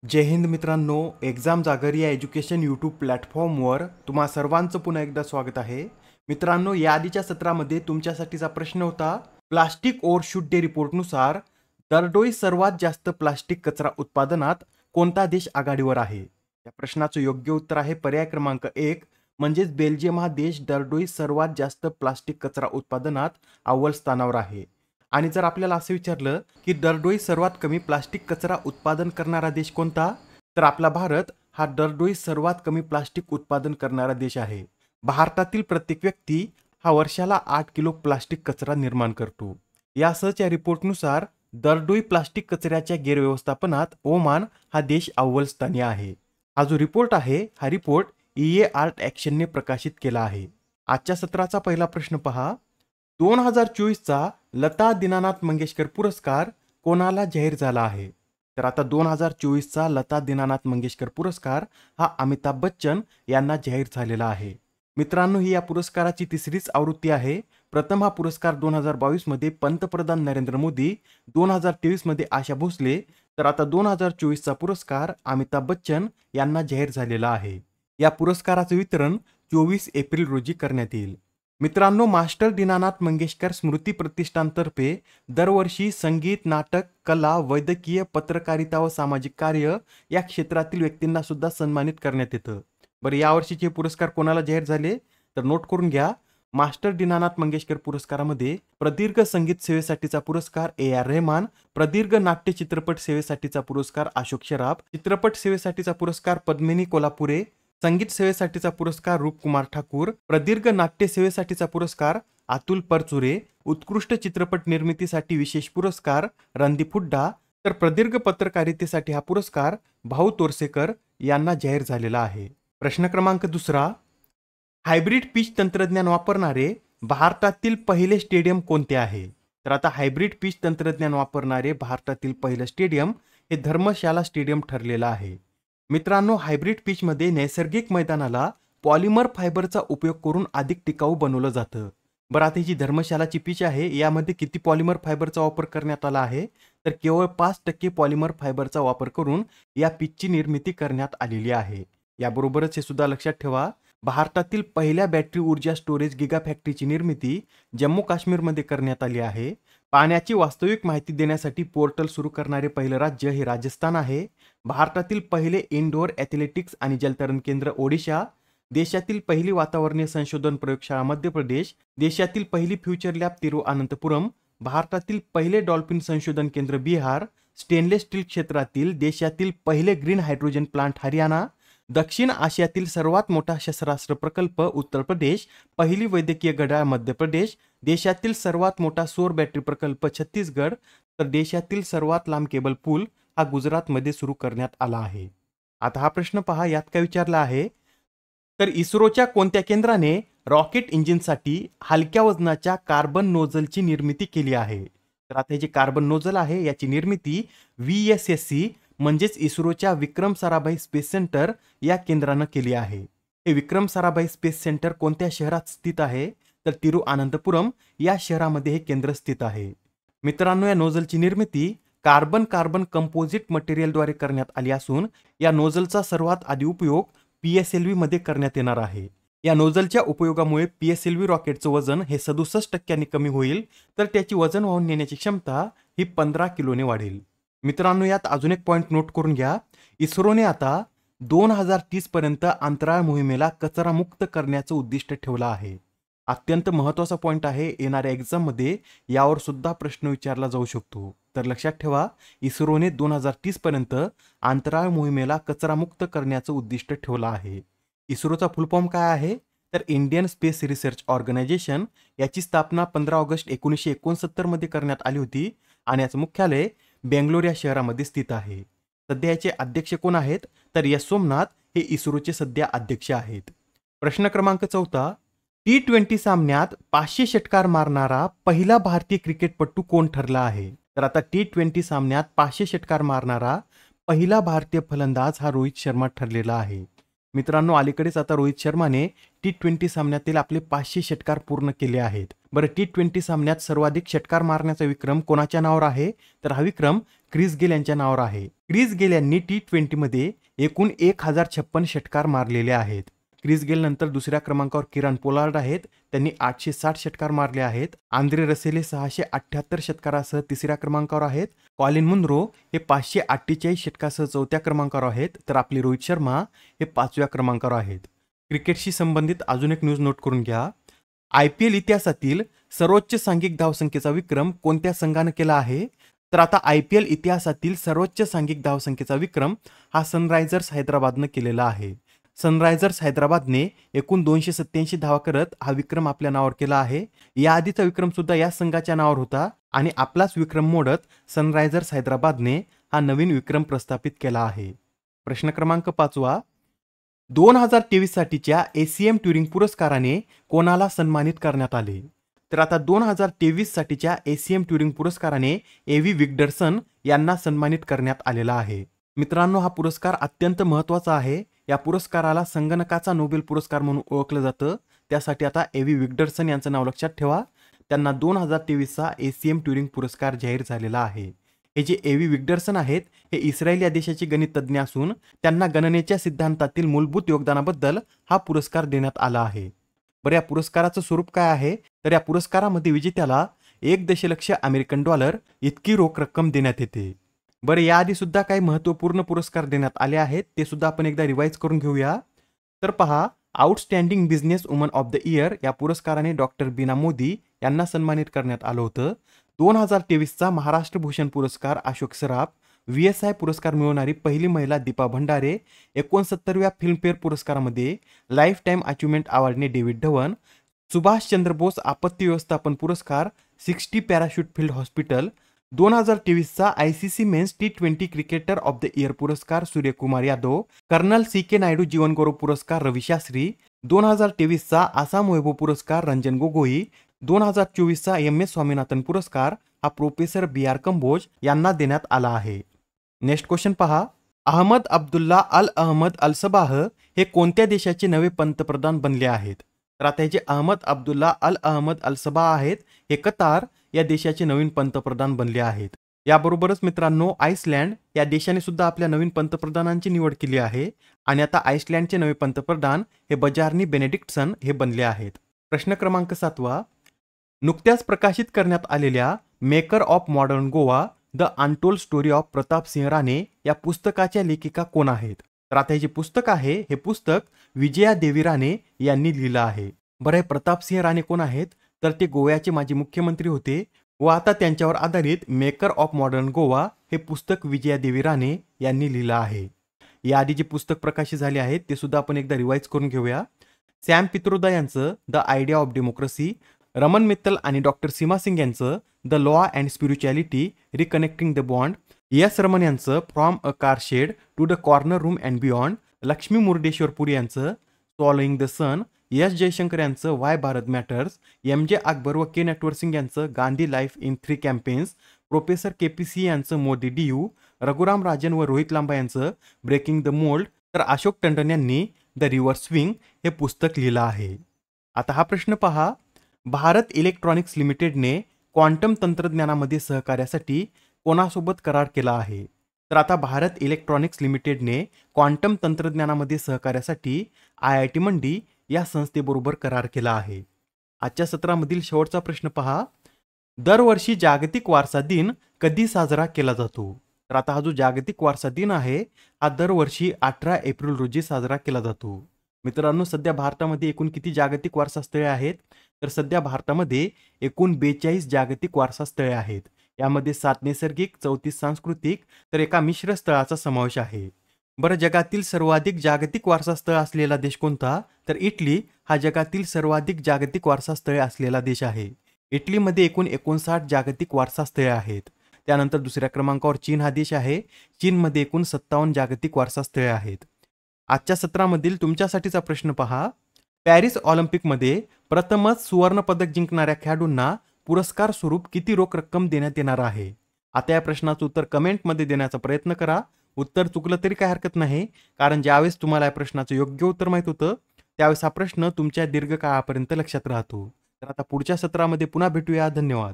जय हिंद मित्रांनो, एक्झाम जागर या एज्युकेशन यूट्यूब प्लॅटफॉर्मवर तुम्हा सर्वांचं पुन्हा एकदा स्वागत आहे. मित्रांनो, या आधीच्या सत्रामध्ये तुमच्यासाठीचा प्रश्न होता, प्लास्टिक ओव्हरशूट डे रिपोर्टनुसार दरडोई सर्वात जास्त प्लास्टिक कचरा उत्पादनात कोणता देश आघाडीवर आहे? या प्रश्नाचं योग्य उत्तर आहे पर्याय क्रमांक 1 म्हणजेच बेल्जियम हा देश दरडोई सर्वात जास्त प्लास्टिक कचरा उत्पादनात अव्वल स्थानावर आहे. आणि जर आपल्याला असं विचारलं की दरडोई सर्वात कमी प्लास्टिक कचरा उत्पादन करणारा देश कोणता, तर आपला भारत हा दरडोई सर्वात कमी प्लास्टिक उत्पादन करणारा देश आहे. भारतातील प्रत्येक व्यक्ती हा वर्षाला 8 किलो प्लास्टिक कचरा निर्माण करतो. यासहच या रिपोर्टनुसार दरडोई प्लास्टिक कचऱ्याच्या गैरव्यवस्थापनात ओमान हा देश अव्वल स्थानी आहे. हा जो रिपोर्ट आहे, हा रिपोर्ट EA आर्ट ॲक्शनने प्रकाशित केला आहे. आजच्या सत्राचा पहिला प्रश्न पहा. 2024चा लता दीनानाथ मंगेशकर पुरस्कार कोणाला जाहीर झाला आहे? तर आता 2024चा लता दीनानाथ मंगेशकर पुरस्कार हा अमिताभ बच्चन यांना जाहीर झालेला आहे. मित्रांनो, ही या पुरस्काराची तिसरीच आवृत्ती आहे. प्रथम हा पुरस्कार 2022 मध्ये पंतप्रधान नरेंद्र मोदी, 2023 मध्ये आशा भोसले, तर आता 2024चा पुरस्कार अमिताभ बच्चन यांना जाहीर झालेला आहे. या पुरस्काराचे वितरण 24 एप्रिल रोजी करण्यात येईल. मित्रांनो, मास्टर दीनानाथ मंगेशकर स्मृती प्रतिष्ठानतर्फे दरवर्षी संगीत, नाटक, कला, वैद्यकीय, पत्रकारिता व सामाजिक कार्य या क्षेत्रातील व्यक्तींना सुद्धा सन्मानित करण्यात येतं. बरं, यावर्षीचे पुरस्कार कोणाला जाहीर झाले तर नोट करून घ्या. मास्टर दीनानाथ मंगेशकर पुरस्कारामध्ये प्रदीर्घ संगीत सेवेसाठीचा पुरस्कार AR रहमान, प्रदीर्घ नाट्य चित्रपट सेवेसाठीचा पुरस्कार अशोक शराफ, चित्रपट सेवेसाठीचा पुरस्कार पद्मिनी कोल्हापुरे, संगीत सेवेसाठीचा पुरस्कार रूपकुमार ठाकूर, प्रदीर्घ नाट्य सेवेसाठीचा पुरस्कार अतुल परचुरे, उत्कृष्ट चित्रपट निर्मितीसाठी विशेष पुरस्कार रणदीप हुड्डा, तर प्रदीर्घ पत्रकारितेसाठी हा पुरस्कार भाऊ तोरसेकर यांना जाहीर झालेला आहे. प्रश्न क्रमांक 2, हायब्रिड पिच तंत्रज्ञान वापरणारे भारतातील पहिले स्टेडियम कोणते आहे? तर आता हायब्रिड पिच तंत्रज्ञान वापरणारे भारतातील पहिलं स्टेडियम हे धर्मशाला स्टेडियम ठरलेलं आहे. मित्रांनो, हायब्रिड पिचमध्ये नैसर्गिक मैदानाला पॉलिमर फायबरचा उपयोग करून अधिक टिकाऊ बनवलं जातं. बरं, आता ही जी धर्मशालाची पिच आहे, यामध्ये किती पॉलिमर फायबरचा वापर करण्यात आला आहे? तर केवळ 5% पॉलिमर फायबरचा वापर करून या पिचची निर्मिती करण्यात आलेली आहे. याबरोबरच हे सुद्धा लक्षात ठेवा, भारतातील पहिल्या बॅटरी ऊर्जा स्टोरेज गिगा फॅक्टरीची निर्मिती जम्मू काश्मीरमध्ये करण्यात आली आहे. पाण्याची वास्तविक माहिती देण्यासाठी पोर्टल सुरू करणारे पहिलं राज्य हे राजस्थान आहे. भारतातील पहिले इनडोअर ॲथलेटिक्स आणि जलतरण केंद्र ओडिशा, देशातील पहिली वातावरणीय संशोधन प्रयोगशाळा मध्य प्रदेश, देशातील पहिली फ्युचर लॅब तिरुअनंतपुरम, भारतातील पहिले डॉल्फिन संशोधन केंद्र बिहार, स्टेनलेस स्टील क्षेत्रातील देशातील पहिले ग्रीन हायड्रोजन प्लांट हरियाणा, दक्षिण आशियातील सर्वात मोठा शस्त्रास्त्र प्रकल्प उत्तर प्रदेश, पहिली वैद्यकीय घड्याळ मध्य प्रदेश, देशातील सर्वात मोठा सौर बॅटरी प्रकल्प छत्तीसगड, तर देशातील सर्वात लांब केबल पूल हा गुजरातमध्ये सुरू करण्यात आला आहे. आता हा प्रश्न पहा, यात काय विचारला आहे, तर इस्रोच्या कोणत्या केंद्राने रॉकेट इंजिनसाठी हलक्या वजनाच्या कार्बन नोझलची निर्मिती केली आहे? तर आता हे जे कार्बन नोझल आहे याची निर्मिती VSSC म्हणजेच इस्रोच्या विक्रम साराभाई स्पेस सेंटर या केंद्रानं केली आहे. हे विक्रम साराभाई स्पेस सेंटर कोणत्या शहरात स्थित आहे? तर तिरुअनंतपुरम या शहरामध्ये हे केंद्र स्थित आहे. मित्रांनो, या नोझलची निर्मिती कार्बन कार्बन कंपोजिट मटेरियलद्वारे करण्यात आली असून या नोझलचा सर्वात आधी उपयोग PSLV मध्ये करण्यात येणार आहे. या नोझलच्या उपयोगामुळे PSLV रॉकेटचं वजन हे 67% कमी होईल, तर त्याची वजन वाहून नेण्याची क्षमता ही 15 किलोने वाढेल. मित्रांनो, यात अजून एक पॉईंट नोट करून घ्या. इस्रोने आता 2030 पर्यंत अंतराळ मोहिमेला कचरा मुक्त करण्याचं उद्दिष्ट ठेवलं आहे. अत्यंत महत्त्वाचा पॉईंट आहे. येणाऱ्या एक्झाममध्ये यावर सुद्धा प्रश्न विचारला जाऊ शकतो. तर लक्षात ठेवा, इस्रोने 2030 पर्यंत अंतराळ मोहिमेला कचरा मुक्त करण्याचं उद्दिष्ट ठेवलं आहे. इस्रोचा फुल फॉर्म काय आहे? तर इंडियन स्पेस रिसर्च ऑर्गनायझेशन. याची स्थापना 15 ऑगस्ट 1969 मध्ये करण्यात आली होती आणि याचं मुख्यालय बेंगलोर या शहरामध्ये स्थित आहे. सध्या याचे अध्यक्ष कोण आहेत? तर एस सोमनाथ हे इस्रोचे सध्या अध्यक्ष आहेत. प्रश्न क्रमांक 4, T20 सामन्यात 500 षटकार मारणारा पहिला भारतीय क्रिकेटपटू कोण ठरला आहे? तर आता T20 सामन्यात 500 षटकार मारणारा पहिला भारतीय फलंदाज हा रोहित शर्मा ठरलेला आहे. मित्रांनो, अलीकडेच आता रोहित शर्माने T20 सामन्यातील आपले 500 षटकार पूर्ण केले आहेत. बरं, T20 सामन्यात सर्वाधिक षटकार मारण्याचा विक्रम कोणाच्या नावावर आहे? तर हा विक्रम क्रिस गेल यांच्या नावावर आहे. क्रिस गेल यांनी T20 मध्ये एकूण 1056 षटकार मारलेले आहेत. क्रिस गेल नंतर दुसऱ्या क्रमांकावर किरण पोलार्ड आहेत, त्यांनी 860 षटकार मारले आहेत. आंद्रे रसेल हे 678 षटकारासह तिसऱ्या क्रमांकावर आहेत. कॉलिन मुन्रो हे 548 षटकासह चौथ्या क्रमांकावर आहेत, तर आपले रोहित शर्मा हे 5व्या क्रमांकावर आहेत. क्रिकेटशी संबंधित अजून एक न्यूज नोट करून घ्या. IPL इतिहासातील सर्वोच्च सांघिक धावसंख्येचा विक्रम कोणत्या संघाने केला आहे? तर आता IPL इतिहासातील सर्वोच्च सांघिक धावसंख्येचा विक्रम हा सनरायझर्स हैदराबादने केलेला आहे. सनरायझर्स हैदराबादने एकूण 287 धावा करत हा विक्रम आपल्या नावावर केला आहे. याआधीचा विक्रम सुद्धा या संघाच्या नावावर होता आणि आपलाच विक्रम मोडत सनरायझर्स हैदराबादने हा नवीन विक्रम प्रस्थापित केला आहे. प्रश्न क्रमांक 5 2023 साठीच्या ACM ट्युरिंग पुरस्काराने कोणाला सन्मानित करण्यात आले? तर आता 2023 साठीच्या ACM ट्युरिंग पुरस्काराने AV विग्डरसन यांना सन्मानित करण्यात आलेला आहे. मित्रांनो, हा पुरस्कार अत्यंत महत्त्वाचा आहे. या पुरस्काराला संगणकाचा नोबेल पुरस्कार म्हणून ओळखलं जातं. त्यासाठी आता AV विग्डरसन यांचं नाव लक्षात ठेवा. त्यांना 2023चा ACM ट्युरिंग पुरस्कार जाहीर झालेला आहे. हे जे AV विग्डरसन आहेत हे इस्रायल या देशाचे गणित तज्ज्ञ असून त्यांना गणनेच्या सिद्धांतातील मूलभूत योगदानाबद्दल हा पुरस्कार देण्यात आला आहे. बरं, या पुरस्काराचं स्वरूप काय आहे? तर या पुरस्कारामध्ये विजेत्याला 1 दशलक्ष अमेरिकन डॉलर इतकी रोख रक्कम देण्यात येते. बरं, याआधी सुद्धा काही महत्त्वपूर्ण पुरस्कार देण्यात आले आहेत, ते सुद्धा आपण एकदा रिवाइज करून घेऊया. तर पहा, outstanding business woman of the year या पुरस्काराने डॉक्टर बीना मोदी यांना सन्मानित करण्यात आलं होतं. 2023चा महाराष्ट्र भूषण पुरस्कार अशोक सराफ, VSI पुरस्कार मिळवणारी पहिली महिला दीपा भंडारे, 69व्या फिल्मफेअर पुरस्कारामध्ये लाईफ टाईम अचिव्हमेंट अवॉर्डने डेव्हिड धवन, सुभाषचंद्र बोस आपत्ती व्यवस्थापन पुरस्कार 60 पॅराशूट फील्ड हॉस्पिटल, 2023चा ICC men's T20 cricketer of the year पुरस्कार सूर्यकुमार यादव, कर्नल CK नायडू जीवनगौरव पुरस्कार रवी शास्त्री, 2023चा आसाम वैभव पुरस्कार रंजन गोगोई, 2024चा MS स्वामीनाथन पुरस्कार हा प्रोफेसर BR कंबोज यांना देण्यात आला आहे. नेक्स्ट क्वेश्चन पहा. अहमद अब्दुल्ला अल अहमद अल सबाह हे कोणत्या देशाचे नवे पंतप्रधान बनले आहेत? तर आता हे जे अहमद अब्दुल्ला अल अहमद अल सबाह आहेत हे कतार या देशाचे नवीन पंतप्रधान बनले आहेत. याबरोबरच मित्रांनो, आइसलँड या देशाने सुद्धा आपल्या नवीन पंतप्रधानांची निवड केली आहे आणि आता आइसलँडचे नवे पंतप्रधान हे बजारनी बेनेडिक्टसन हे बनले आहेत. प्रश्न क्रमांक 7 नुकत्याच प्रकाशित करण्यात आलेल्या maker of modern Goa the untold story of Pratap Singh Rane या पुस्तकाच्या लेखिका कोण आहेत? तर आता हे जे पुस्तक आहे हे पुस्तक विजया देवी राणे यांनी लिहिलं आहे. बरं, प्रताप सिंह राणे कोण आहेत? तर ते गोव्याचे माजी मुख्यमंत्री होते व आता त्यांच्यावर आधारित मेकर ऑफ मॉडर्न गोवा हे पुस्तक विजया देवी राणे यांनी लिहिलं आहे. याआधी जे पुस्तक प्रकाशित झाले आहेत ते सुद्धा आपण एकदा रिवाइज करून घेऊया. सॅम पित्रोदा यांचं the idea of democracy, Raman Mittal आणि डॉक्टर सीमा सिंग यांचं the law and spirituality reconnecting the bond, S Raman यांचं from a car shed to the corner room and beyond, Lakshmi Murdeshwar Puri यांचं following the sun, S Jaishankar यांचं why Bharat matters, MJ Akbar व K Natwar Singh यांचं Gandhi life in 3 campaigns, professor KPC यांचं Modi DU, Raghuram Rajan व रोहित लांबा यांचं breaking the mould, तर अशोक टंडन यांनी द रिव्हर स्विंग हे पुस्तक लिहिलं आहे. आता हा प्रश्न पहा. भारत इलेक्ट्रॉनिक्स लिमिटेडने क्वांटम तंत्रज्ञानामध्ये सहकार्यासाठी कोणासोबत करार केला आहे? तर आता भारत इलेक्ट्रॉनिक्स लिमिटेडने क्वांटम तंत्रज्ञानामध्ये सहकार्यासाठी IIT मंडी या संस्थेबरोबर करार केला आहे. आजच्या सत्रामधील शेवटचा प्रश्न पहा. दरवर्षी जागतिक वारसा दिन कधी साजरा केला जातो? तर आता हा जो जागतिक वारसा दिन आहे हा दरवर्षी 18 एप्रिल रोजी साजरा केला जातो. मित्रांनो, सध्या भारतामध्ये एकूण किती जागतिक वारसा स्थळे आहेत? तर सध्या भारतामध्ये एकूण 42 जागतिक वारसा स्थळे आहेत. यामध्ये 7 नैसर्गिक, 34 सांस्कृतिक तर एका मिश्र स्थळाचा समावेश आहे. बरं, जगातील सर्वाधिक जागतिक वारसा स्थळ असलेला देश कोणता? तर इटली हा जगातील सर्वाधिक जागतिक वारसा स्थळे असलेला देश आहे. इटलीमध्ये एकूण 59 जागतिक वारसा स्थळे आहेत. त्यानंतर दुसऱ्या क्रमांकावर चीन हा देश आहे. चीनमध्ये एकूण 57 जागतिक वारसा स्थळे आहेत. आजच्या सत्रामधील तुमच्यासाठीचा प्रश्न पहा. पॅरिस ऑलिम्पिकमध्ये प्रथमच सुवर्ण पदक जिंकणाऱ्या खेळाडूंना पुरस्कार स्वरूप किती रोख रक्कम देण्यात येणार आहे? आता या प्रश्नाचं उत्तर कमेंटमध्ये देण्याचा प्रयत्न करा. उत्तर चुकलं तरी काय हरकत नाही, कारण ज्यावेळेस तुम्हाला या प्रश्नाचं योग्य उत्तर माहित होतं त्यावेळेस हा प्रश्न तुमच्या दीर्घकाळापर्यंत लक्षात राहतो. तर आता पुढच्या सत्रामध्ये पुन्हा भेटूया. धन्यवाद.